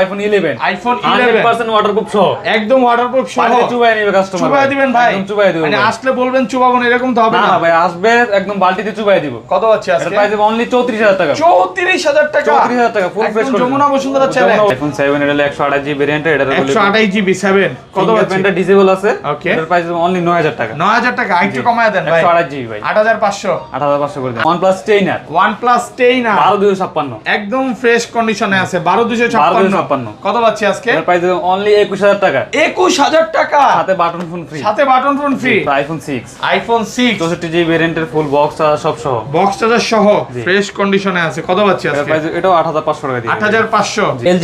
IPhone 11 100% waterproof সহ একদম waterproof সহ পানি চুবাই নেবে কাস্টমার চুবাই দিবেন ভাই একদম চুবাই দিব মানে আসলে বলবেন চুবাবো না এরকম তো হবে না না ভাই আসবে একদম বালতিতে চুবাই দিব কত আছে এটা আজকে প্রাইস অনলি 34000 টাকা 34000 টাকা 34000 টাকা full fresh Jamuna Bashundhara challenge iPhone 7 এর 128 জিবি ভেরিয়েন্ট এটা 128 জিবি 7 কত আছে এটা ডিসেবল আছে ওকে এটার প্রাইস অনলি 9000 টাকা 9000 টাকা একটু কমায় দেন ভাই 128 জিবি ভাই 8500 8500 করে দেন OnePlus 10 OnePlus 10 12256 একদম ফ্রেশ কন্ডিশনে আছে 12256 কত পাচ্ছি আজকে এর প্রাইস অনলি 21000 টাকা 21000 টাকা সাথে বাটন ফোন ফ্রি সাথে button phone free iPhone 6 64 GB ভেরিয়েন্টের ফুল বক্স সব সহ বক্স চার্জার সহ ফ্রেশ কন্ডিশনে আছে কত পাচ্ছি আজকে এর প্রাইস এটাও 8500 টাকা দিয়ে 8500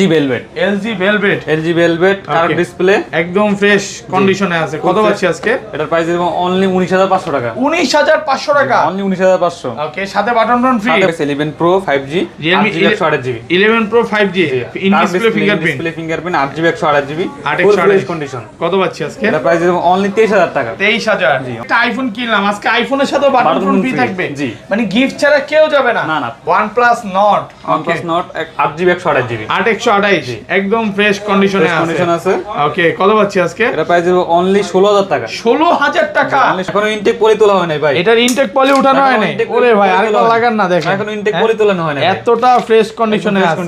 LG Velvet কার্ভ ডিসপ্লে একদম ফ্রেশ কন্ডিশনে আছে কত পাচ্ছি আজকে এটার প্রাইস অনলি 19500 টাকা 19500 টাকা অনলি 19500 ওকে সাথে button phone free 11 Pro 5G Realme 8GB 11 Pro 5G in display fingerprint 8GB 128GB 8GB full fresh condition কত পাচ্ছি আজকে এটার প্রাইস অনলি 23000 টাকা 23000 একটা আইফোন কিনলাম আজকে আইফোনের সাথে বাটন ফোন ফ্রি থাকবে জি মানে গিফট ছাড়া কেউ যাবে না না OnePlus Nord 8GB 128GB 828 একদম ফ্রেশ কন্ডিশনে আছে ওকে কত পাচ্ছি আজকে এটা প্রাইস অনলি 16000 টাকা 16000 টাকা এখনো ইনটেক পলি তোলা হয় নাই ভাই এটার ইনটেক পলি উঠানো হয় নাই ওরে ভাই আরেকবার লাগান না দেখেন এখনো ইনটেক পলি তোলানো হয় নাই এতটা ফ্রেশ কন্ডিশনে আছে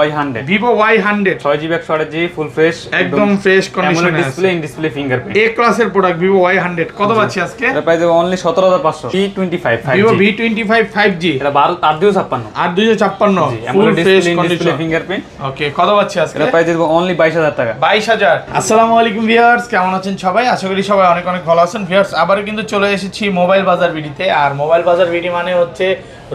Y100 Vivo Y100 6GB 128GB full fresh একদম ফ্রেশ কন্ডিশনে আছে ডিসপ্লে ইন ডিসপ্লে ফিঙ্গারপ্রিন্ট এ ক্লাসের প্রোডাক্ট Vivo Y100 কত পাচ্ছি আজকে এটা price only 17500 P25 5G Vivo V25 5G এটা 82656 82656 ফুল ফ্রেশ কন্ডিশন ফিঙ্গারপ্রিন্ট ওকে কত পাচ্ছি আজকে এটা প্রাইস অনলি 22000 টাকা 22000 আসসালামু আলাইকুম ভিউয়ার্স কেমন আছেন সবাই আশা করি সবাই অনেক অনেক ভালো আছেন ভিউয়ার্স আবারো কিন্তু চলে এসেছি মোবাইল বাজার ভিডিওতে আর মোবাইল বাজার ভিডিও মানে হচ্ছে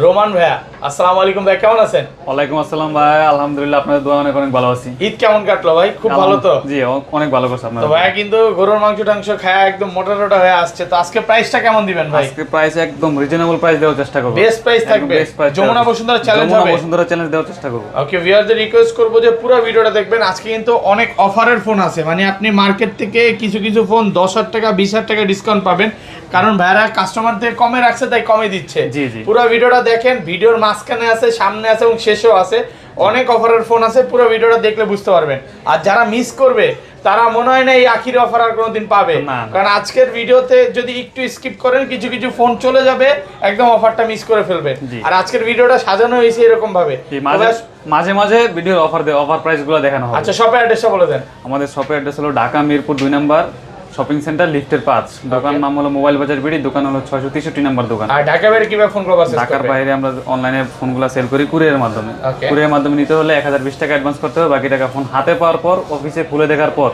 রোমান ভাইয়া আসসালামু আলাইকুম ভাই কেমন আছেন ওয়ালাইকুম আসসালাম ভাই আলহামদুলিল্লাহ আপনাদের দোয়া অনেক অনেক ভালো আছি ঈদ কেমন কাটলো ভাই খুব ভালো তো জি অনেক ভালো করছে আপনারা তো ভাই কিন্তু গরুর মাংস খায় একদম মোটা মোটা হয়ে আসছে তো আজকে প্রাইসটা কেমন দিবেন ভাই আজকে প্রাইস একদম রিজনেবল প্রাইস দেওয়ার চেষ্টা করব বেস্ট প্রাইস থাকবে যমুনা বসুন্ধরা চ্যালেঞ্জ হবে যমুনা বসুন্ধরা চ্যালেঞ্জ দেওয়ার চেষ্টা করব ওকে ভিউয়ারদের রিকোয়েস্ট করব যে পুরো ভিডিওটা দেখবেন আজকে কিন্তু অনেক অফারের ফোন আছে মানে আপনি মার্কেট থেকে কিছু কিছু ফোন 10000 টাকা 20000 টাকা ডিসকাউন্ট পাবেন কারণ ভাইরা কাস্টমারদের কমে রাখছে তাই কমে দিচ্ছে জি জি পুরো ভিডিওটা দেখেন ভিডিওর মাঝখানে আছে সামনে আছে এবং শেষেও আছে অনেক অফারের ফোন আছে পুরো ভিডিওটা দেখলে বুঝতে পারবেন আর যারা মিস করবে তারা মনে হয় না এই আখির অফার আর কোনোদিন পাবে কারণ আজকের ভিডিওতে যদি একটু স্কিপ করেন কিছু কিছু ফোন চলে যাবে একদম অফারটা মিস করে ফেলবে আর আজকের ভিডিওটা সাজানো হয়েছে এরকম ভাবে মাঝে মাঝে ভিডিওর অফার প্রাইস গুলো দেখানো হবে আচ্ছা শপের অ্যাড্রেসটা বলে দেন আমাদের শপের অ্যাড্রেস হলো ঢাকা মিরপুর 2 নম্বর শপিং সেন্টার লিফটের 5 দোকান নাম হলো মোবাইল বাজার বিডি দোকান হলো 663 নম্বর দোকান আর ঢাকা বাইরে কিভাবে ফোন করব ঢাকার বাইরে আমরা অনলাইনে ফোনগুলো সেল করি কুরিয়ারের মাধ্যমে কুরিয়ারের মাধ্যমে নিতে হলে 1020 টাকা অ্যাডভান্স করতে হবে বাকি টাকা ফোন হাতে পাওয়ার পর অফিসে খুলে দেখার পর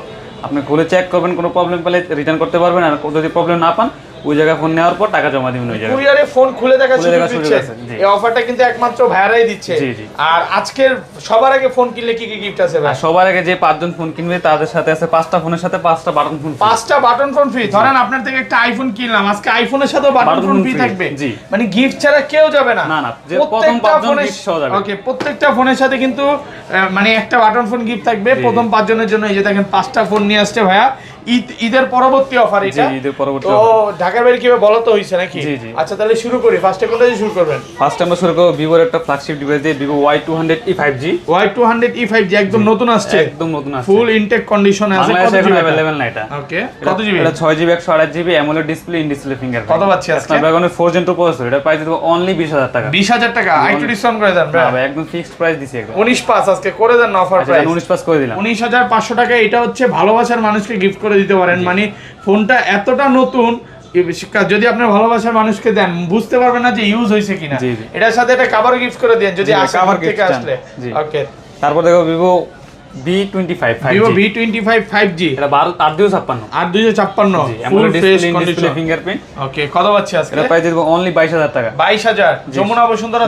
আপনি খুলে চেক করবেন কোনো প্রবলেম পেলে রিটার্ন করতে পারবেন আর যদি প্রবলেম না পান ওই জায়গা ফোন নেওয়ার পর টাকা জমা দিবেন ওই জায়গায় কুরিয়ারে ফোন খুলে দেখা সুযোগ দিচ্ছে এই অফারটা কিন্তু একমাত্র ভাইরাই দিচ্ছে জি জি আর আজকের সবার আগে ফোন কিনলে কি কি গিফট আছে ভাই সবার আগে যে 5 জন ফোন কিনবে তাদের সাথে আছে 5টা ফোনের সাথে 5টা বাটন ফোন 5টা বাটন ফোন ফ্রি ধরেন আপনার থেকে একটা আইফোন কিনলাম আজকে আইফোনের সাথে বাটন ফোন ফ্রি থাকবে জি মানে গিফট ছাড়া কেউ যাবে না না যে প্রথম 5 জন গিফট সহ যাবে ওকে প্রত্যেকটা ফোনের সাথে কিন্তু মানে একটা বাটন ফোন গিফট থাকবে প্রথম 5 জনের জন্য এই যে দেখেন 5টা ফোন নিয়ে আসছে ভাইয়া ঈদের পরবর্তী অফার এটা জি ঈদের পরবর্তী তো ঢাকার বাইরে কিভাবে বলো তো হইছে নাকি জি জি আচ্ছা তাহলে শুরু করি ফার্স্টে কোনটা দিয়ে শুরু করবেন ফার্স্ট আমরা শুরু করব ভিভোর একটা ফ্ল্যাগশিপ ডিভাইস দিয়ে Vivo Y200e 5G Y200e 5G একদম নতুন আসছে একদম নতুন আসছে ফুল ইনটেক কন্ডিশনে আছে কত জিবি अवेलेबल না এটা ওকে কত জিবি এটা 6GB 128GB AMOLED display in display fingerprint কত পাচ্ছি আজকে Snapdragon 4 Gen 2 প্রসেসর এটা প্রাইস দেব অনলি 20000 টাকা 20000 টাকা আইটু ডিসকাউন্ট করে দেন ভাই একদম ফিক্সড প্রাইস দিছি একদম 19 আজকে করে দেন অফার প্রাইস 19 করে দিলাম 19500 টাকা এটা হচ্ছে ভালোবাসার মানুষকে গিফট করে দিতে পারেন মানে ফোনটা এতটা নতুন যদি আপনি ভালোবাসার মানুষকে দেন বুঝতে পারবেন না যে ইউজ হইছে কিনা এটার সাথে একটা কভার গিফট করে দেন যদি কভার থেকে আসলে ওকে তারপর দেখো Vivo V25 5G Vivo V25 5G এটা 852 ফুল ফ্রেশ ডিসপ্লে ফিঙ্গারপ্রিন্ট ওকে কত পাচ্ছি আজকে এটা প্রাইস দেব অনলি 22000 টাকা 22000 যমুনা বসুন্ধরা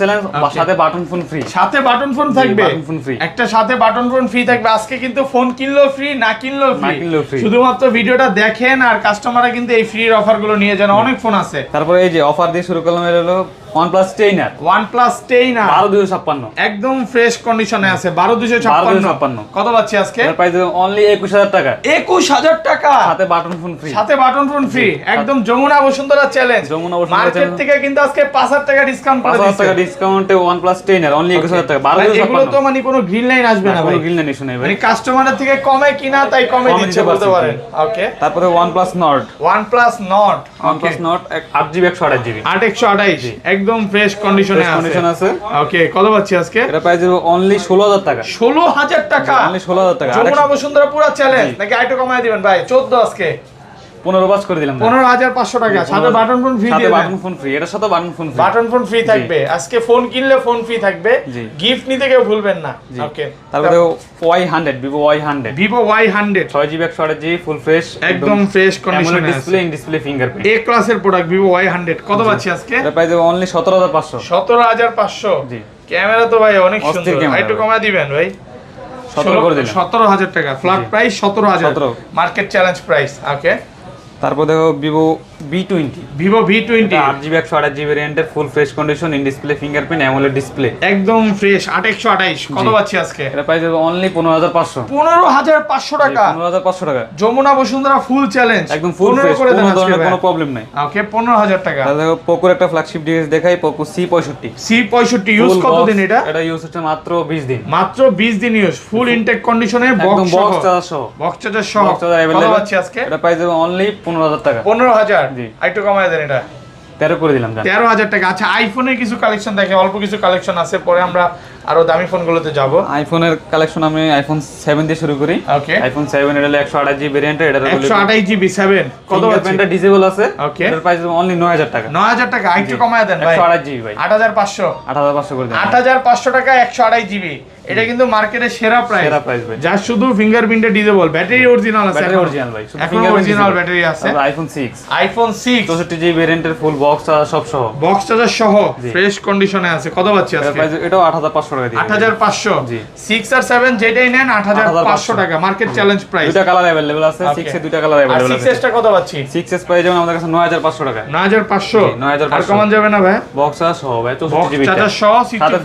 চ্যালেঞ্জ সাথে বাটন ফোন ফ্রি সাথে বাটন ফোন থাকবে বাটন ফোন ফ্রি একটা সাথে বাটন ফোন ফ্রি থাকবে আজকে কিন্তু ফোন কিনলেও ফ্রি না কিনলেও ফ্রি শুধুমাত্র ভিডিওটা দেখেন আর কাস্টমাররা কিন্তু এই ফ্রির অফার গুলো নিয়ে যান অনেক ফোন আছে তারপরে এই যে অফার দিয়ে শুরু করলাম এর হলো OnePlus 10R OnePlus 10R 12256 একদম ফ্রেশ কন্ডিশনে আছে 12256 কত পাচ্ছি আজকে এর প্রাইস অনলি 21000 টাকা 21000 টাকা সাথে বাটন ফোন ফ্রি সাথে বাটন ফোন ফ্রি একদম যমুনা বসুন্ধরা চ্যালেঞ্জ মার্কেট থেকে কিন্তু আজকে 5000 টাকা ডিসকাউন্ট করে দিয়েছে 5000 টাকা ডিসকাউন্টে OnePlus 10R অনলি 21000 টাকা 12256 এগুলো তো মানে কোনো গ্রিন লাইন আসবে না ভাই কোনো গ্রিন লাইন ইস্যু নেই ভাই মানে কাস্টমারের থেকে কমে কিনা তাই কমে দিতে বলতে পারেন ওকে তারপরে OnePlus Nord OnePlus Nord 8GB 128GB 828 একদম ফ্রেশ কন্ডিশনে আছে ওকে কত পাচ্ছি আজকে এটা প্রাইস অনলি 16000 টাকা 16000 টাকা অনলি 16000 টাকা যমুনা বসুন্ধরা পুরো চ্যালেঞ্জ নাকি আইটো কমায় দিবেন ভাই 14 আজকে 15 পাস করে দিলাম 15500 টাকা সাথে বাটন ফোন ফ্রি সাথে বাটন ফোন ফ্রি এটার সাথে বাটন ফোন ফ্রি থাকবে আজকে ফোন কিনলে ফোন ফ্রি থাকবে গিফট নিতে কেউ ভুলবেন না ওকে তারপরে Y100 Vivo Y100 6GB 128GB full fresh একদম ফ্রেশ কন্ডিশনে ডিসপ্লে ইন ডিসপ্লে ফিঙ্গারপ্রিন্ট এ ক্লাসের প্রোডাক্ট Vivo Y100 কত পাচ্ছি আজকে এটা প্রাইস অনলি 17500 17500 জি ক্যামেরা তো ভাই অনেক সুন্দর একটু কমায় দিবেন ভাই 17 করে দিলাম 17000 টাকা flat price 17000 market challenge price okay তারপর দেখো Vivo V20 8GB 128GB ভেরিয়েন্টের full fresh condition in display fingerprint AMOLED display একদম ফ্রেশ 8128 কত পাচ্ছি আজকে এটা প্রাইস অনলি 15500 15500 টাকা 15500 টাকা যমুনা বসুন্ধরা ফুল চ্যালেঞ্জ একদম ফুল ফ্রেশ কোনো ধরনের কোনো প্রবলেম নাই ওকে 15000 টাকা তাহলে দেখো পোকোর একটা ফ্ল্যাগশিপ ডিভাইস দেখাই পোকো C65 ইউজ কতদিন এটা ইউজ হচ্ছে মাত্র 20 দিন মাত্র 20 দিন ইউজ ফুল ইনটেক কন্ডিশনে বক্স চার্জার সহ কত পাচ্ছি আজকে এটা প্রাইস অনলি 15000 টাকা 15000 জি একটু কমায় দেন এটা 13 করে দিলাম 13000 টাকা আচ্ছা আইফোনের কিছু কালেকশন দেখে অল্প কিছু কালেকশন আছে পরে আমরা আরো দামি ফোনগুলোতে যাব আইফোনের কালেকশন আমি আইফোন 7 দিয়ে শুরু করি ওকে আইফোন 7 এর হলো 128GB ভেরিয়েন্ট এটার হলো 128GB 7 কত আছে এটা ডিসেবল আছে ওকে এর প্রাইস অনলি 9000 টাকা 9000 টাকা একটু কমায় দেন ভাই 128GB ভাই 8500 করে দেন 8500 টাকা 128GB এটা কিন্তু মার্কেটের সেরা প্রাইস ভাই যা শুধু ফিঙ্গারপ্রিন্টে ডিসেবল ব্যাটারি অরিজিনাল আছে ব্যাটারি অরিজিনাল ভাই শুধু ফিঙ্গার অরিজিনাল ব্যাটারি আছে আইফোন 6 64GB ভেরিয়েন্টের ফুল বক্স সব সহ বক্স চার্জার সহ ফ্রেশ কন্ডিশনে আছে কত পাচ্ছি আজকে প্রাইস এটাও 8500 টাকা দিয়ে 8500 জি 6 আর 7 যেটাই নেন 8500 টাকা মার্কেট চ্যালেঞ্জ প্রাইস দুটো কালার अवेलेबल আছে 6 এর দুটো কালার अवेलेबल আছে 6 এর টা কত পাচ্ছি 6s প্রাইস যেমন আমাদের কাছে 9500 টাকা 9500 আর কমান যাবে না ভাই বক্স সহ ভাই 64GB চার্জার সহ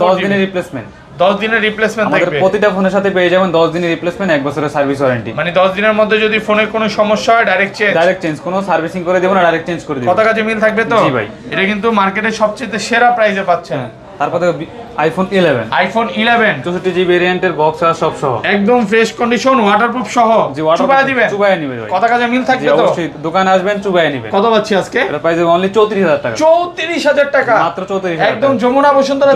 10 দিনের রিপ্লেসমেন্ট 10 দিনের রিপ্লেসমেন্ট থাকবে আমাদের প্রতিটা ফোনের সাথে পেয়ে যাবেন 10 দিনের রিপ্লেসমেন্ট 1 বছরের সার্ভিস ওয়ারেন্টি মানে 10 দিনের মধ্যে যদি ফোনের কোনো সমস্যা হয় ডাইরেক্ট চেঞ্জ কোনো সার্ভিসিং করে দেব না ডাইরেক্ট চেঞ্জ করে দেব কত কাজে মিল থাকবে তো জি ভাই এটা কিন্তু মার্কেটে সবচেয়ে সেরা প্রাইসে পাচ্ছেন তারপর আইফোন 11 64GB ভেরিয়েন্টের বক্স আর সব সহ একদম ফ্রেশ কন্ডিশন ওয়াটারপ্রুফ সহ চুবায়া দিবেন চুবায়া নিবে ভাই কত কাজে মিল থাকবে তো অবশ্যই দোকানে আসবেন চুবায়া নিবেন কত পাচ্ছি আজকে এর প্রাইস অনলি 34000 টাকা 34000 টাকা মাত্র 34000 একদম Jamuna Bashundhara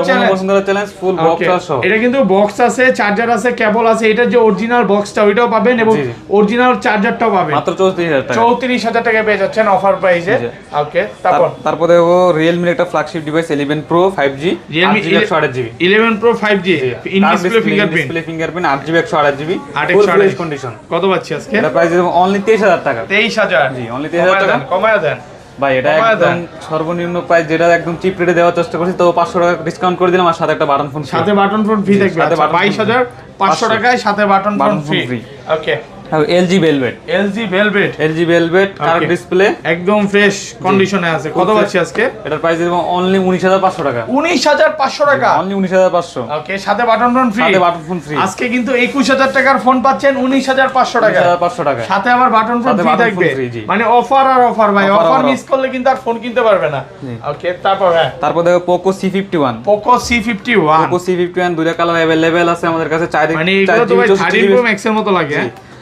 challenge full box আর সহ এটা কিন্তু বক্স আছে চার্জার আছে কেবল আছে এটা যে অরিজিনাল বক্সটা ওইটাও পাবেন এবং অরিজিনাল চার্জারটাও পাবেন মাত্র 34000 টাকা 34000 টাকা পেয়ে যাচ্ছেন অফার প্রাইসে ওকে তারপর দেখো Realme এর একটা flagship device 11 Pro 5G Realme 8GB 11 Pro 5G in display fingerprint 8GB 128GB full fresh condition কত পাচ্ছি আজকে এটা প্রাইস অনলি 23000 টাকা 23000 জি অনলি 23000 টাকা কমায়া দেন ভাই এটা একদম সর্বনিম্ন প্রাইস যেটা একদম চিপ রেটে দেওয়ার চেষ্টা করছি তো 500 টাকা ডিসকাউন্ট করে দিলাম আর সাথে একটা বাটন ফোন ফ্রি থাকবে 22500 টাকায় সাথে button phone free okay LG Velvet curve display একদম ফ্রেশ কন্ডিশনে আছে কত পাচ্ছি আজকে এটার প্রাইস দেব অনলি 19500 টাকা 19500 টাকা অনলি 19500 ওকে সাথে বাটন ফোন ফ্রি আজকে কিন্তু 21000 টাকার ফোন পাচ্ছেন 19500 টাকা 19500 টাকা সাথে আবার বাটন ফোন ফ্রি থাকবে মানে অফার আর অফার ভাই অফার মিস করলে কিন্তু আর ফোন কিনতে পারবে না ওকে তারপর দেখো Poco C51 দুইটা কালার अवेलेबल আছে আমাদের কাছে 4 মানে এগুলো তো ভাই 13 Pro Max এর মতো লাগে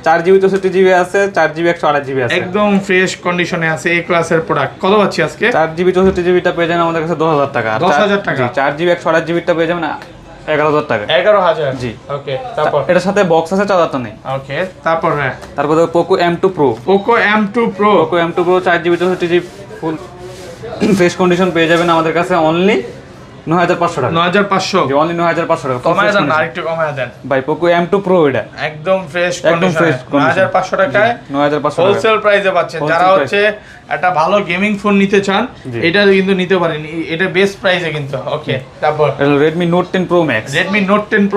4GB 64GB আছে 4GB 128GB আছে একদম ফ্রেশ কন্ডিশনে আছে এই ক্লাসের প্রোডাক্ট কত পাচ্ছি আজকে 4GB 64GB টা পেয়ে যাবেন আমাদের কাছে 10000 টাকা 10000 টাকা 4GB 128GB টা পেয়ে যাবেন 11000 টাকা 11000 জি ওকে তারপর এটার সাথে বক্স আছে চার্জারটা নেই ওকে তারপর Poco M2 Pro 4GB 64GB ফুল ফ্রেশ কন্ডিশন পেয়ে যাবেন আমাদের কাছে অনলি 9500 টাকা 9500 জি অনলি 9500 টাকা কমায় দেন আরেকটু কমায় দেন ভাই Poco M2 Pro এটা একদম ফ্রেশ কন্ডিশন 9500 টাকায় 9500 হোলসেল প্রাইসে পাচ্ছেন যারা হচ্ছে একটা ভালো গেমিং ফোন নিতে চান এটা কিন্তু নিতে পারেন এটা বেস্ট প্রাইসে কিন্তু ওকে তারপর Redmi Note 10 Pro Max Redmi Note 10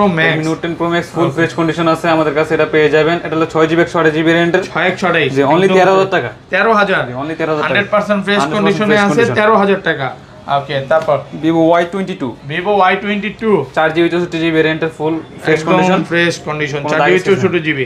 Pro Max ফুল ফ্রেশ কন্ডিশন আছে আমাদের কাছে এটা পেয়ে যাবেন এটা হলো 6GB 128GB ভেরিয়েন্টের 128 জি অনলি 13000 টাকা 13000 অনলি 13000 টাকা 100% ফ্রেশ কন্ডিশনে আছে 13000 টাকা ওকে, তারপর Vivo Y22, Vivo Y22 4GB 64GB ভ্যারিয়েন্টের full fresh condition. Fresh condition, কোনো 4GB দাগ ছিল না। 64GB।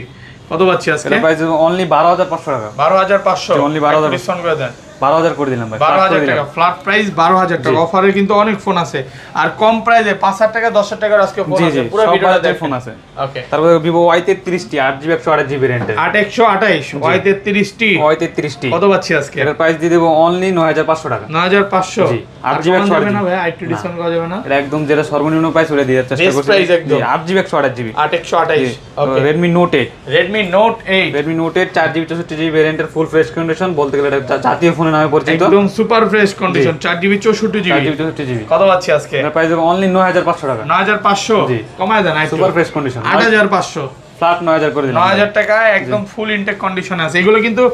কত পাচ্ছি আজকে? এটা প্রাইস অনলি 12500 টাকা। 12500, only 12,000 ডিসকাউন্ট করে দেন। 12000 করে দিলাম ভাই, 12000 টাকা ফ্ল্যাট প্রাইস, 12000 টাকা অফারে কিন্তু অনেক ফোন আছে। আর কম প্রাইসে 5000 টাকা 10000 টাকার আজকে ফোন জি আছে, জি পুরো সব ভিডিওটা বাজেটের দেখুন। ফোন আছে। ওকে, তারপরে Vivo Y33 8GB 128GB ভ্যারিয়েন্টের 8128 Y33 Y33 কত পাচ্ছি আজকে? এটার প্রাইস দিয়ে দেবো অনলি 9500 টাকা। 9500। জি, আর 8GB কমান যাবে 128GB না ভাই, একটু ডিসকাউন্ট করা যাবে না? এটা একদম যেটা সর্বনিম্ন প্রাইস ওটা দিয়ে চেষ্টা Best করছি। price একদম। 8GB 128GB 8128। ওকে, Redmi Note 8, Redmi Note 8 Redmi Note 8 4GB 64GB ভ্যারিয়েন্টের ফুল ফ্রেশ কন্ডিশন, বলতে গেলে এটা জাতীয় ফোনের নামে পরিচিত। একদম super fresh condition, 4GB 64GB। 4GB 64GB কত পাচ্ছি আজকে? এটার প্রাইস দেবো অনলি 9500 টাকা। 9500 জি। কমায় দেন একটু। সুপার ফ্রেশ কন্ডিশন 8500, ফ্ল্যাট 9000 করে দিলাম। 9000 টাকায় একদম ফুল ইনটেক কন্ডিশনে আছে। এগুলো কিন্তু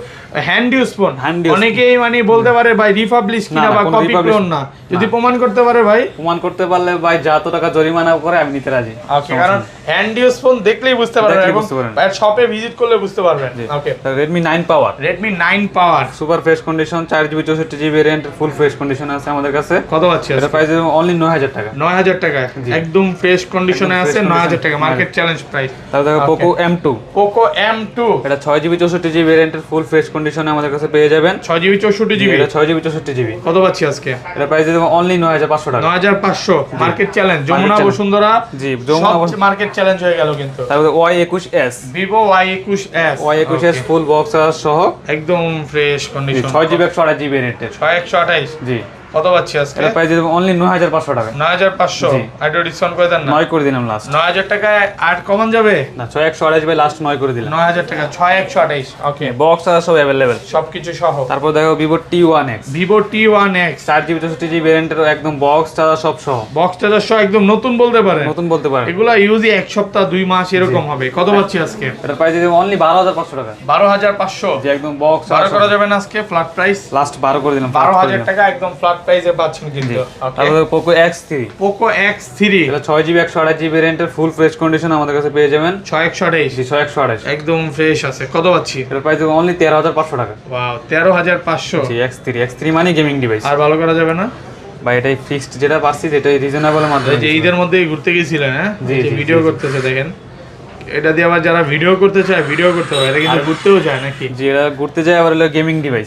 hand use phone. Hand use অনেকেই মানে বলতে পারে ভাই রিপাবলিশ কিনা না, বা কোনো কপি republish ক্লোন না, যদি না। প্রমাণ করতে পারে ভাই। প্রমাণ করতে পারলে ভাই যত টাকা জরিমানা করে আমি নিতে রাজি। ওকে, কারণ হ্যান্ড ইউজ ফোন দেখলেই বুঝতে পারবেন দেখলেই এবং বুঝতে পারবেন। ভাই শপে ভিজিট করলে বুঝতে পারবেন। Okay, Redmi 9 power Redmi 9 power super fresh condition 4GB 64GB ভ্যারিয়েন্টের ফুল ফ্রেশ কন্ডিশন আছে আমাদের কাছে। কত পাচ্ছি এটা আজকে? প্রাইস দেবো অনলি 9000 টাকা। 9000 টাকায় জি। একদম ফ্রেশ কন্ডিশনে একদম আছে। fresh 9000 condition। টাকা মার্কেট চ্যালেঞ্জ প্রাইস। তারপর দেখো Okay. Poco M2, Poco M2 এটা 6GB 64GB ভ্যারিয়েন্টের ফুল ফ্রেশ কন্ডিশনে আমাদের কাছে পেয়ে যাবেন। 6GB 64GB। এটা 6GB 64GB কত পাচ্ছি আজকে? এটা প্রাইস দেবো অনলি 9500 টাকা। 9500 market challenge. Jamuna challenge। Bashundhara জি, যমুনা মার্কেট চ্যালেঞ্জ হয়ে গেল কিন্তু। তারপরে Y21s, Vivo Y21s Y21s full box সহ একদম ফ্রেশ কন্ডিশন। 6GB 128GB ভ্যারিয়েন্টের 6128 জি। কত পাচ্ছি আজকে? এটা প্রাইস দেবো অনলি 9500 টাকা। 9500 জি। একটু ডিসকাউন্ট করে দেন না। 9 করে দিলাম লাস্ট। 9000 টাকায় আর কমন যাবে না 6128 বাই লাস্ট 9 করে দিলাম। 9000 টাকা 6128। ওকে, বক্স আছে সব अवेलेबल। সবকিছু সহ। তারপর দেখো Vivo T1X Vivo T1X 4GB 64GB ভ্যারিয়েন্টের একদম বক্স চার্জার সব সহ বক্স চার্জার সহ একদম নতুন বলতে পারেন। নতুন বলতে পারেন। এগুলা ইউজই এক সপ্তাহ 2 মাস এরকম হবে। কত পাচ্ছি আজকে? এটার প্রাইস দেবো অনলি 12500 টাকা। 12500 যে একদম বক্স 12 করা যাবে না আজকে ফ্ল্যাট প্রাইস? লাস্ট 12 করে দিলাম। 12000 টাকা একদম ফ্ল্যাট প্রাইসে পাচ্ছেন কিন্তু। ওকে, তারপর পোকো X3, পোকো X3 এটা 6GB 128GB ভ্যারিয়েন্টের ফুল ফ্রেশ কন্ডিশন আমাদের কাছে পেয়ে যাবেন। 6128 জি 6128 একদম ফ্রেশ আছে। কত পাচ্ছি? এটার প্রাইস দেবো অনলি 13500 টাকা। ওয়াও, 13500। জি X3 মানে গেমিং ডিভাইস আর ভালো করা যাবে না? বা এটাই ফিক্সড যেটা পাচ্ছি এটাই রিজনেবল মাধ্যমে। এই যে ঈদের মধ্যে ঘুরতে গেছিলেন, হ্যাঁ, জি, যে জি, ভিডিও জি, জি। করতেছে দেখেন, এটা দিয়ে আবার যারা ভিডিও করতে চায় ভিডিও করতে পারে। এটা কিন্তু ঘুরতেও যায় নাকি? যে এরা ঘুরতে যায় আবার হলো গেমিং ডিভাইস।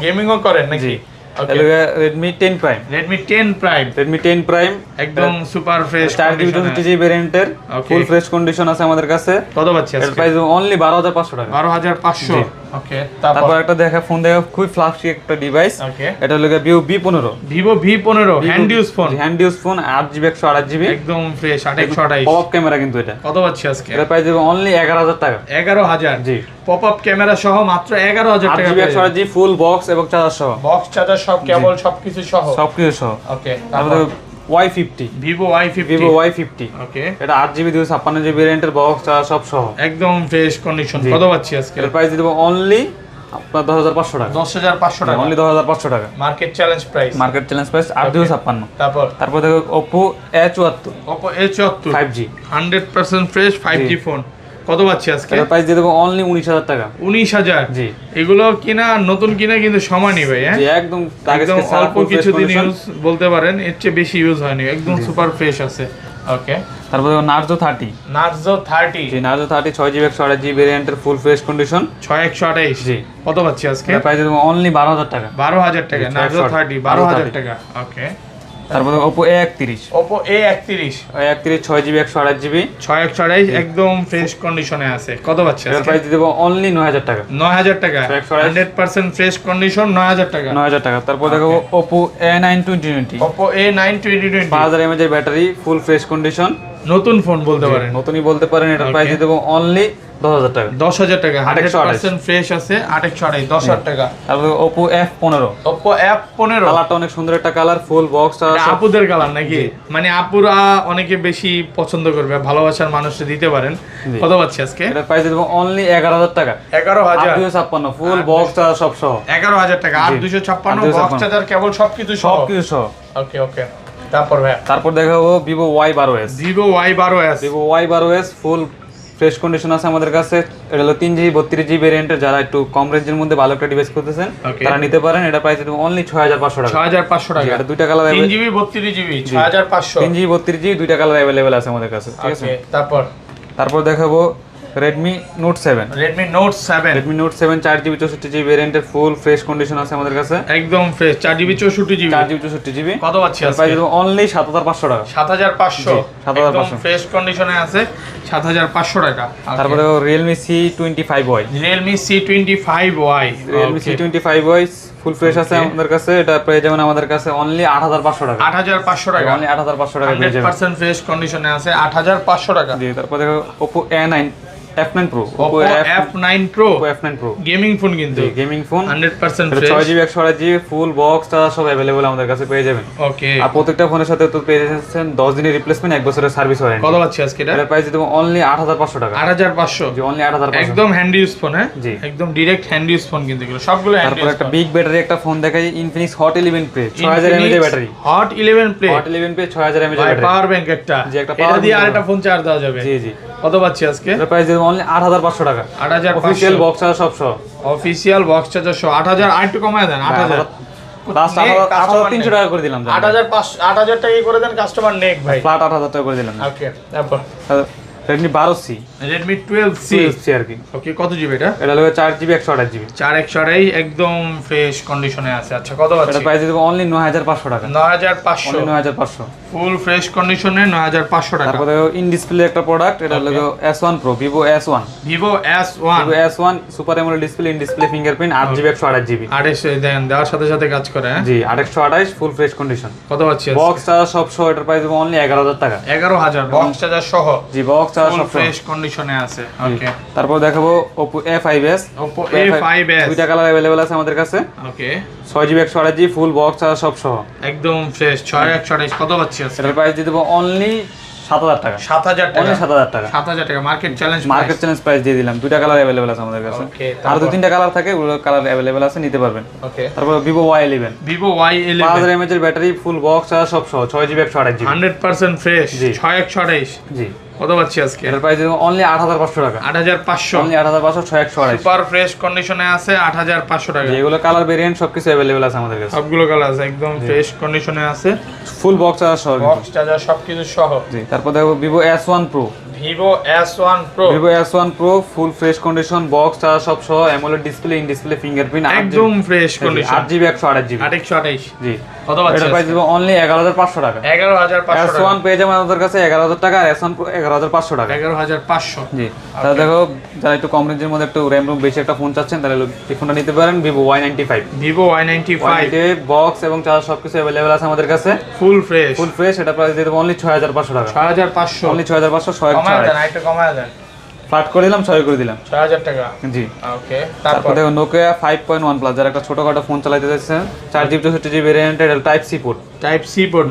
গেমিংও করেন নাকি? জি। ওকে, Redmi 10 Prime, Redmi 10 Prime Redmi 10 Prime একদম super fresh 4GB 64GB ভ্যারিয়েন্টের Okay. ফুল ফ্রেশ কন্ডিশন আছে আমাদের কাছে। কত পাচ্ছি এর আজকে? প্রাইস অনলি 12500 টাকা। 12500। জি। ওকে, তারপর তারপর একটা ফোন দেখা খুবই ফ্ল্যাশি একটা ডিভাইস। ওকে, এটা হলো Vivo V15, Vivo V15 hand use phone hand use phone 8GB 128GB একদম ফ্রেশ 8128। পপ আপ ক্যামেরা কিন্তু এটা। কত পাচ্ছি আজকে? এর প্রাইস দেবো অনলি 11000 টাকা। 11000 জি। পপ আপ ক্যামেরা সহ মাত্র 11000 টাকা। 8GB 128GB ফুল বক্স এবং চার্জার সহ বক্স চার্জার সব কেবল সবকিছু সহ। সবকিছু সহ। ওকে, তারপরে Y50, Vivo Y50 Vivo Y50 ওকে, এটা 8GB 256GB ভ্যারিয়েন্টের বক্স চার্জার সব সহ। একদম ফ্রেশ কন্ডিশন। জি। কত পাচ্ছি আজকে? এর প্রাইস দেবো অনলি আপনার 10500 টাকা। 10500 টাকা অনলি 10500 টাকা। Market challenge price. Market challenge price 8256। তারপর দেখো Oppo A74 Oppo A74 5G 100% fresh 5G phone. কত পাচ্ছি আজকে? এর প্রাইস দিয়ে দেবো অনলি 19000 টাকা। 19000 জি। এগুলো কিনা নতুন কিনা কিন্তু সমানই ভাই, হ্যাঁ, জি একদম একদম অল্প কিছুদিন ইউজ বলতে পারেন, এর চেয়ে বেশি ইউজ হয়নি, একদম সুপার ফ্রেশ আছে। ওকে, তারপর দেখো Narzo 30, Narzo 30 জি Narzo 30 6GB 128GB ভ্যারিয়েন্টের ফুল ফ্রেশ কন্ডিশন 6128। জি। কত পাচ্ছি আজকে? এর প্রাইস দেবো অনলি 12000 টাকা। 12000 টাকা। জি, Narzo 30 12000 টাকা। ওকে, তারপর দেখো Oppo A31, Oppo A31 A31 6GB 128GB 6128 একদম ফ্রেশ কন্ডিশনে আছে। কত পাচ্ছি এর আজকে? প্রাইস দিয়ে দেবো অনলি 9000 টাকা। 9000 টাকা 128 100% ফ্রেশ কন্ডিশন 9000 টাকা। 9000 টাকা। তারপর দেখো Oppo A9 2020, Oppo A9 2020 5000 mAh এর ব্যাটারি ফুল ফ্রেশ কন্ডিশন নতুন ফোন বলতে পারেন। নতুনই বলতে পারেন। এটার প্রাইস দিয়ে দেবো অনলি 10000 টাকা। 10000 টাকা 128 100% ফ্রেশ আছে 128 10000 টাকা। তারপর Oppo F15, Oppo F15 কালারটা অনেক সুন্দর একটা কালার, ফুল বক্স এটা আপুদের কালার নাকি? মানে আপুরা অনেকে বেশি পছন্দ করবে, ভালোবাসার মানুষকে দিতে পারেন। কত পাচ্ছি আজকে? এটার প্রাইস দেবো অনলি 11000 টাকা। 11000 256 ফুল বক্স সব সহ 11000 টাকা 8256 বক্স চার্জার কেবল সবকিছু সহ। সবকিছু সহ। ওকে ওকে, তারপর ভাই তারপর দেখাবো Vivo Y12s, Vivo Y12s Vivo Y12s ফুল ফ্রেশ কন্ডিশন আছে আমাদের কাছে। এটা হলো 3GB 32GB ভেরিয়েন্টের, যারা একটু কম রেঞ্জের মধ্যে ভালো একটা ডিভাইস করতেছেন তারা নিতে পারেন। এটা প্রাইস দেবো অনলি 6500 টাকা। 6500 টাকা। এটা দুইটা colour 3GB 32GB 6500। 3GB 32GB দুইটা কালার अवेलेबल আছে আমাদের কাছে, ঠিক আছে। তারপর দেখাবো Redmi Note 7। Redmi Note 7 4GB 64GB ভেরিয়েন্টের ফুল ফ্রেশ কন্ডিশন আছে আমাদের কাছে, একদম fresh. 4GB 64GB 4GB 64GB কত পাচ্ছি আজকে? প্রাইস দেবো অনলি 7500 টাকা। 7500 একদম ফ্রেশ কন্ডিশনে আছে 7500 টাকা। তারপরে Realme C25Y। Realme C25Y full fresh আছে আমাদের কাছে। এটা পেয়ে যাবেন আমাদের কাছে অনলি 8500 টাকা। 8500 টাকা, অনলি 8500 টাকা পেয়ে যাবেন। 100% ফ্রেশ কন্ডিশনে আছে 8500 টাকা। জি, তারপর দেখো Oppo F9 Pro। Oppo F9 Pro gaming phone, কিন্তু gaming phone 100% fresh. 6GB 128GB full box টা সব अवेलेबल আমাদের কাছে পেয়ে যাবেন। ওকে। আর প্রত্যেকটা ফোনের সাথে তো পেয়ে যাচ্ছেন 10 দিনের রিপ্লেসমেন্ট, 1 বছরের সার্ভিস ওয়ারেন্টি। কত পাচ্ছি আজকে এটা? এর প্রাইস দেব অনলি 8500 টাকা। 8500 জি, অনলি 8500। একদম হ্যান্ড ইউজ ফোন। হ্যাঁ জি, একদম ডাইরেক্ট হ্যান্ড ইউজ ফোন, কিন্তু এগুলো সবগুলো হ্যান্ড ইউজ। তারপর একটা বিগ ব্যাটারি একটা ফোন দেখাই, Infinix Hot 11 Pro 6000 mAh এর battery. Hot 11 Pro 6000 mAh battery. Power bank একটা। জি, একটা এটা দিয়ে আরেকটা ফোন চার্জ দেওয়া যাবে। জি জি। কত পাচ্ছি আজকে? এর প্রাইস দেব অনলি 8500 টাকা। 8500 অফিশিয়াল বক্স আর সব সহ। অফিশিয়াল বক্স চার্জার সহ 8000। আর একটু কমায় দেন 8000। লাস্ট 8300 টাকা করে দিলাম। 8000 টাকা করে দেন, কাস্টমার নেক ভাই। ফ্ল্যাট 8000 টাকা করে দিলাম। ওকে। তারপর Redmi 12C। Redmi 12C আর কি। ওকে, কত জিবি এটা? এটা হলো 4GB 128GB। 4128 একদম ফ্রেশ কন্ডিশনে আছে। আচ্ছা, কত পাচ্ছি? এটা প্রাইস দেব অনলি 9500 টাকা। 9500 অনলি 9500 ফুল ফ্রেশ কন্ডিশনে 9500 টাকা। তারপরে ইন ডিসপ্লে একটা প্রোডাক্ট, এটা হলো S1 Pro, Vivo S1। Vivo S1 super AMOLED display, in display fingerprint, 8GB 128GB। 28 দেন দেওয়ার সাথে সাথে কাজ করে। হ্যাঁ জি, 828 ফুল ফ্রেশ কন্ডিশন। কত পাচ্ছি? বক্স চার্জার সব সহ এটার প্রাইস দেব অনলি 11000 টাকা। 11000 বক্স চার্জার সহ। জি, বক্স চার্জার সব ফ্রেশ কন্ডিশনে আছে। ওকে। তারপর দেখাবো Oppo A5s। Oppo A5s দুইটা কালার अवेलेबल আছে আমাদের কাছে। ওকে। 6GB 128GB full box charger সব সহ একদম ফ্রেশ। 6128 কত পাচ্ছি আজকে? এটার প্রাইস দিয়ে দেব অনলি 7000 টাকা। 7000 টাকা। অনলি 7000 টাকা। 7000 টাকা মার্কেট চ্যালেঞ্জ প্রাইস দিয়ে দিলাম। দুইটা কালার अवेलेबल আছে আমাদের কাছে। আর দুই তিনটা কালার থাকে, ওগুলো কালার अवेलेबल আছে, নিতে পারবেন। ওকে। তারপর Vivo Y11। Vivo Y11 5000 mAh এর ব্যাটারি, ফুল বক্স চার্জার সব সহ, 6GB 128GB। 100% ফ্রেশ। 6128 জি। কত পাচ্ছি আজকে? এটার প্রাইস দেব অনলি 8500 টাকা। 8500 অনলি 8500 6128। সুপার ফ্রেশ কন্ডিশনে আছে 8500 টাকা। যেগুলো কালার ভেরিয়েন্ট সবকিছু अवेलेबल আছে আমাদের কাছে। সবগুলো কালার আছে, একদম ফ্রেশ কন্ডিশনে আছে, ফুল বক্স চার্জার সহ। বক্স চার্জার সবকিছু সহ। জি। তারপর দেখো Vivo S1 Pro। Vivo S1 Pro ফুল ফ্রেশ কন্ডিশন, বক্স চার্জার সব সহ, AMOLED display, in display fingerprint, একদম ফ্রেশ কন্ডিশন, 8GB 128GB। 128 জি। কত পাচ্ছি? এটা প্রাইস দেব অনলি 11500 টাকা। 11500 টাকা। S1 পেয়ে যাবেন আমাদের কাছে 11000 টাকা, আর S1 Pro 11500 টাকা। 11500 জি। তাহলে দেখো, যারা একটু কম রেঞ্জের মধ্যে একটু র্যাম রুম বেশি একটা ফোন চাচ্ছেন, তাহলে এই ফোনটা নিতে পারেন। Vivo Y95। Vivo Y95 box এবং চার্জার সবকিছু अवेलेबल আছে আমাদের কাছে, ফুল ফ্রেশ। এটা প্রাইস দিয়ে দেব অনলি 6500 টাকা। 6500 অনলি 6500 কমায় দেন, একটু কমায় দেন। ফ্ল্যাট করে দিলাম, 6 করে দিলাম। 6000 টাকা। জি। ওকে। তারপর দেখো Nokia 5.1 প্লাস, যারা একটা ছোটখাটো ফোন চালাতে যাচ্ছেন, 4GB 64GB ভেরিয়েন্টের, টাইপ সি পোর্ট।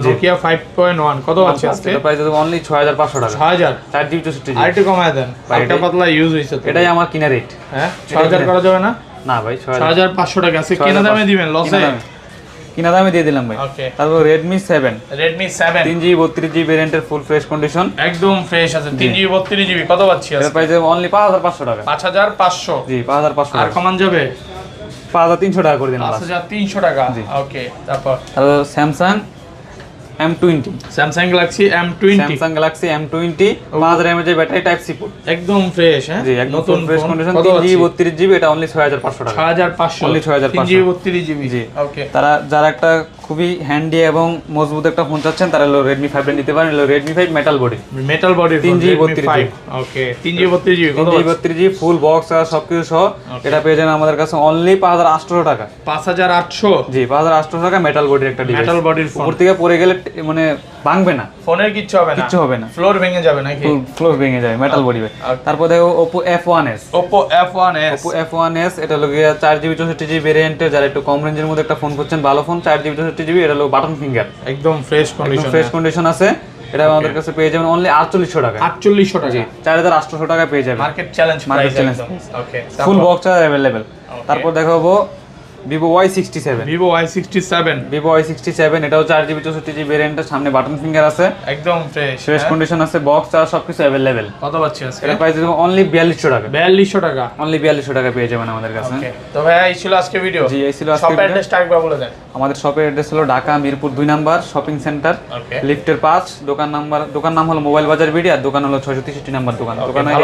Nokia 5.1 কত আছে আজকে? এটা প্রাইস দেব অনলি 6500 টাকা। 6000 4GB 64GB। আরেকটু কমায় দেন, একটা পাতলা ইউজ হইছে তো। এটাই আমার কিনা রেট। হ্যাঁ 6000 করা যাবে না? না ভাই, 6500 টাকা আছে। কিনা দামে দিবেন, লসে? কিনা দামে দিয়ে দিলাম ভাই। ওকে। তারপর Redmi 7। 3GB 32GB ভেরিয়েন্টের ফুল ফ্রেশ কন্ডিশন, একদম ফ্রেশ আছে। 3GB 32GB কত পাচ্ছি এর আজকে? প্রাইস দেব অনলি 5500 টাকা। 5500 জি, 5500 আর টাকা। কমান যাবে? 5300 টাকা করে দিন। 5300 টাকা। ওকে। তারপর Samsung M20। Samsung Galaxy M20। Samsung Galaxy M20 5000 mAh battery, type C port. একদম ফ্রেশ। হ্যাঁ জি, একদম নতুন ফ্রেশ কন্ডিশন, 3GB 32GB, এটা অনলি 6500 টাকা। 6500 অনলি 6500। 3GB 32GB। জি। ওকে। যারা একটা খুবই হ্যান্ডি এবং মজবুত একটা ফোন চাচ্ছেন, তারা হলো Redmi 5 নিতে পারেন। হলো Redmi 5 metal body. 3GB 32GB। ওকে। 3GB 32GB কত? 3GB 32GB ফুল বক্স আর সবকিছু সহ, এটা পেয়ে যাবেন আমাদের কাছে অনলি 5800 টাকা। 5800 জি, 5800 টাকা মেটাল বডির একটা ডিভাইস। মেটাল বডির ফোন। উপর থেকে পড়ে গেলে মানে ভাঙবে না, ফোনের কিচ্ছু হবে না। কিচ্ছু হবে না, ফ্লোর ভেঙে যাবে নাকি? ফ্লোর ভেঙে যাবে, মেটাল বডি। তারপর দেখো Oppo F1s। Oppo F1s। Oppo F1s এটা হলো 4GB 64GB ভেরিয়েন্টের, যারা একটু কম রেঞ্জের মধ্যে একটা ফোন করছেন, ভালো ফোন, 4GB 64GB, এটা হলো বাটন ফিঙ্গার, একদম ফ্রেশ কন্ডিশন। ফ্রেশ কন্ডিশন আছে। এটা আমাদের কাছে পেয়ে যাবেন অনলি 4800 টাকা। 4800 টাকা। 4800 টাকা পেয়ে যাবেন। মার্কেট চ্যালেঞ্জ প্রাইস একদম। ওকে। ফুল বক্স আর अवेलेबल। তারপর দেখাবো Vivo Y67 Vivo Y67 Vivo Y67 এটাও 4GB 64GB ভেরিয়েন্ট, সামনে বাটন ফিঙ্গার আছে, একদম ফ্রেশ ফ্রেশ কন্ডিশন আছে, বক্স আর সবকিছু अवेलेबल। কত পাচ্ছি আজকে? এর প্রাইস দিব অনলি 4200 টাকা। 4200 টাকা অনলি 4200 টাকা পেয়ে যাবেন আমাদের কাছে। ওকে তো ভাই এই ছিল আজকে ভিডিও। জি এই ছিল আজকে শপের ভিডিও। অ্যাড্রেসটা একবার বলে দেন। আমাদের শপের অ্যাড্রেস হলো Dhaka Mirpur 2 number shopping centre, okay লিফটের 5, দোকান নাম হলো মোবাইল বাজার বিডি, আর দোকান হলো 663 নাম্বার দোকান। দোকানে